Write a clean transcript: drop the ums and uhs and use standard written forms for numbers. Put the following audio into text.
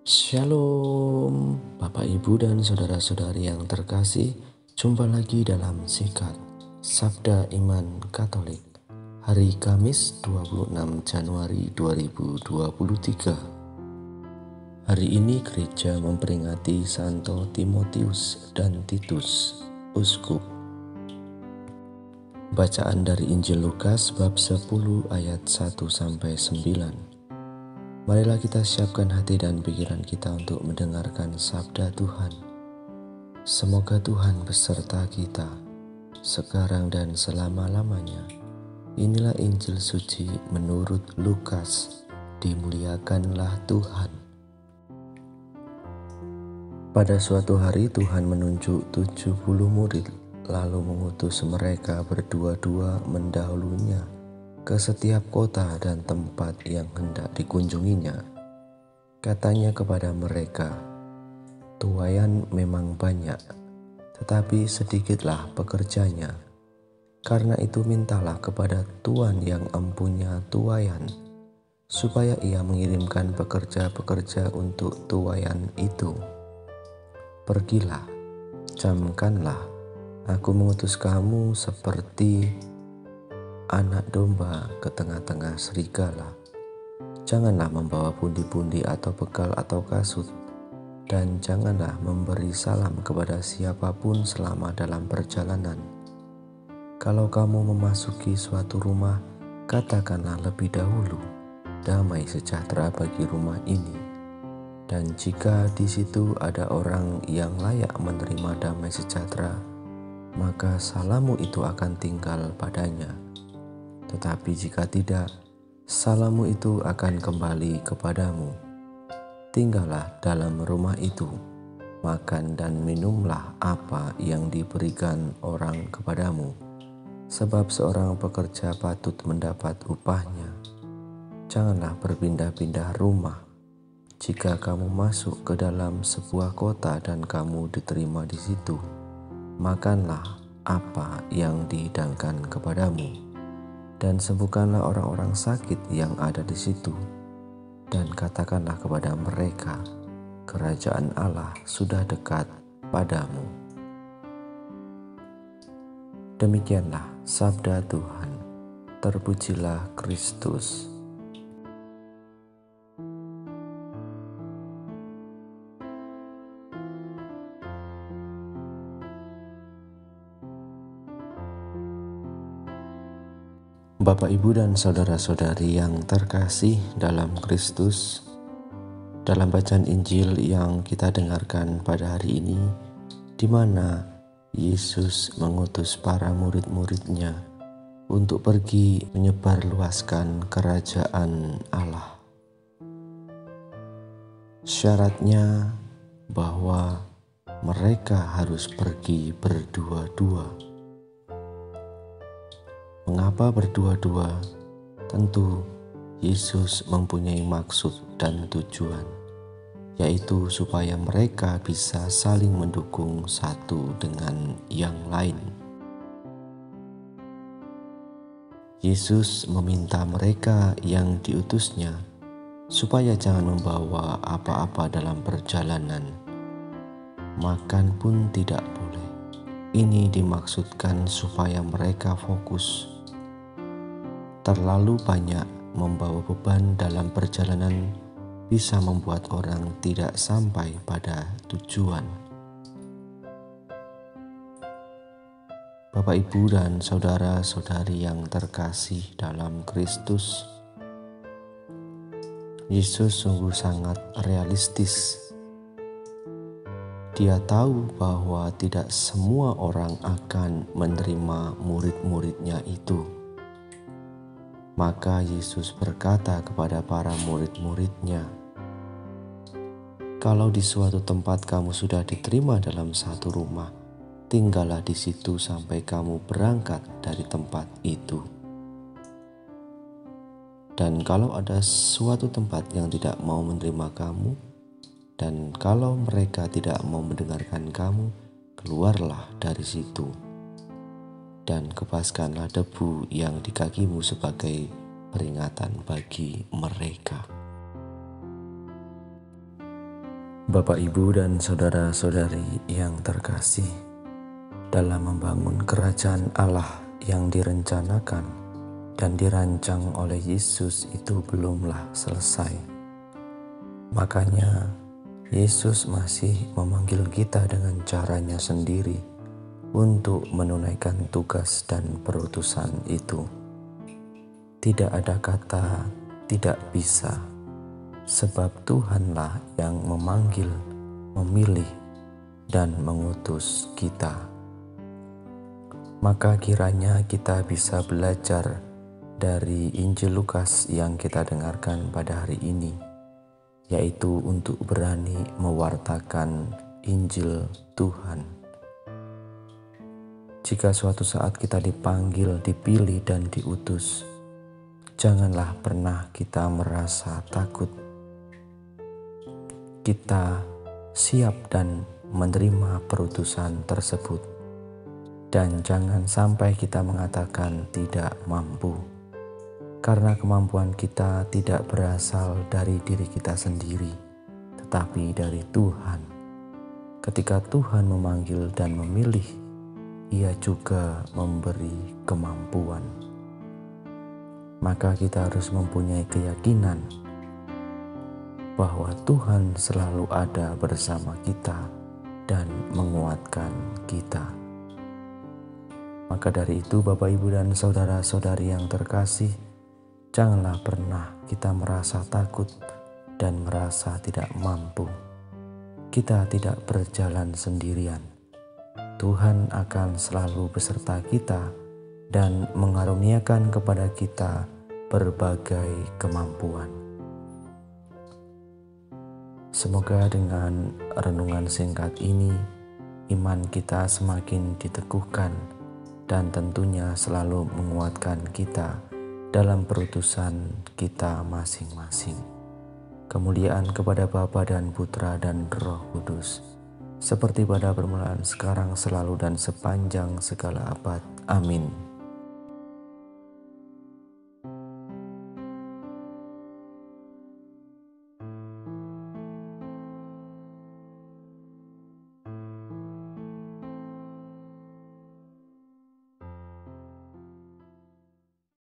Shalom, Bapak Ibu dan saudara-saudari yang terkasih. Jumpa lagi dalam Sikat Sabda Iman Katolik hari Kamis 26 Januari 2023. Hari ini gereja memperingati Santo Timotius dan Titus, uskup. Bacaan dari Injil Lukas bab 10 ayat 1-9. Marilah kita siapkan hati dan pikiran kita untuk mendengarkan sabda Tuhan. Semoga Tuhan beserta kita, sekarang dan selama-lamanya. Inilah Injil suci menurut Lukas. Dimuliakanlah Tuhan. Pada suatu hari Tuhan menunjuk 70 murid, lalu mengutus mereka berdua-dua mendahulunya ke setiap kota dan tempat yang hendak dikunjunginya. Katanya kepada mereka, "Tuaian memang banyak, tetapi sedikitlah pekerjanya. Karena itu mintalah kepada Tuhan yang empunya tuaian, supaya ia mengirimkan pekerja-pekerja untuk tuaian itu. Pergilah, camkanlah, aku mengutus kamu seperti anak domba ke tengah-tengah serigala. Janganlah membawa pundi-pundi atau bekal atau kasut, dan janganlah memberi salam kepada siapapun selama dalam perjalanan. Kalau kamu memasuki suatu rumah, katakanlah lebih dahulu, damai sejahtera bagi rumah ini. Dan jika di situ ada orang yang layak menerima damai sejahtera, maka salammu itu akan tinggal padanya. Tetapi jika tidak, salammu itu akan kembali kepadamu. Tinggallah dalam rumah itu, makan dan minumlah apa yang diberikan orang kepadamu, sebab seorang pekerja patut mendapat upahnya. Janganlah berpindah-pindah rumah. Jika kamu masuk ke dalam sebuah kota dan kamu diterima di situ, makanlah apa yang dihidangkan kepadamu, dan sembuhkanlah orang-orang sakit yang ada di situ, dan katakanlah kepada mereka, kerajaan Allah sudah dekat padamu." Demikianlah sabda Tuhan. Terpujilah Kristus. Bapak, Ibu, dan saudara-saudari yang terkasih dalam Kristus, dalam bacaan Injil yang kita dengarkan pada hari ini, di mana Yesus mengutus para murid-muridnya untuk pergi menyebarluaskan kerajaan Allah. Syaratnya bahwa mereka harus pergi berdua-dua. Mengapa berdua-dua? Tentu Yesus mempunyai maksud dan tujuan, yaitu supaya mereka bisa saling mendukung satu dengan yang lain. Yesus meminta mereka yang diutusnya supaya jangan membawa apa-apa dalam perjalanan. Makan pun tidak boleh. Ini dimaksudkan supaya mereka fokus. Terlalu banyak membawa beban dalam perjalanan bisa membuat orang tidak sampai pada tujuan. Bapak, Ibu, dan saudara-saudari yang terkasih dalam Kristus, Yesus sungguh sangat realistis. Dia tahu bahwa tidak semua orang akan menerima murid-muridnya itu. Maka Yesus berkata kepada para murid-muridnya, "Kalau di suatu tempat kamu sudah diterima dalam satu rumah, tinggallah di situ sampai kamu berangkat dari tempat itu. Dan kalau ada suatu tempat yang tidak mau menerima kamu, dan kalau mereka tidak mau mendengarkan kamu, keluarlah dari situ. Dan kepaskanlah debu yang di kakimu sebagai peringatan bagi mereka." Bapak, Ibu, dan saudara-saudari yang terkasih, dalam membangun kerajaan Allah yang direncanakan dan dirancang oleh Yesus itu belumlah selesai. Makanya Yesus masih memanggil kita dengan caranya sendiri untuk menunaikan tugas dan perutusan itu. Tidak ada kata tidak bisa, sebab Tuhanlah yang memanggil, memilih, dan mengutus kita. Maka kiranya kita bisa belajar dari Injil Lukas yang kita dengarkan pada hari ini, yaitu untuk berani mewartakan Injil Tuhan. Jika suatu saat kita dipanggil, dipilih, dan diutus, janganlah pernah kita merasa takut. Kita siap dan menerima perutusan tersebut, dan jangan sampai kita mengatakan tidak mampu, karena kemampuan kita tidak berasal dari diri kita sendiri, tetapi dari Tuhan. Ketika Tuhan memanggil dan memilih, Ia juga memberi kemampuan. Maka kita harus mempunyai keyakinan bahwa Tuhan selalu ada bersama kita dan menguatkan kita. Maka dari itu, Bapak, Ibu, dan saudara-saudari yang terkasih, janganlah pernah kita merasa takut dan merasa tidak mampu. Kita tidak berjalan sendirian. Tuhan akan selalu beserta kita dan mengaruniakan kepada kita berbagai kemampuan. Semoga dengan renungan singkat ini, iman kita semakin diteguhkan dan tentunya selalu menguatkan kita dalam perutusan kita masing-masing. Kemuliaan kepada Bapa dan Putra dan Roh Kudus, seperti pada permulaan, sekarang, selalu, dan sepanjang segala abad. Amin.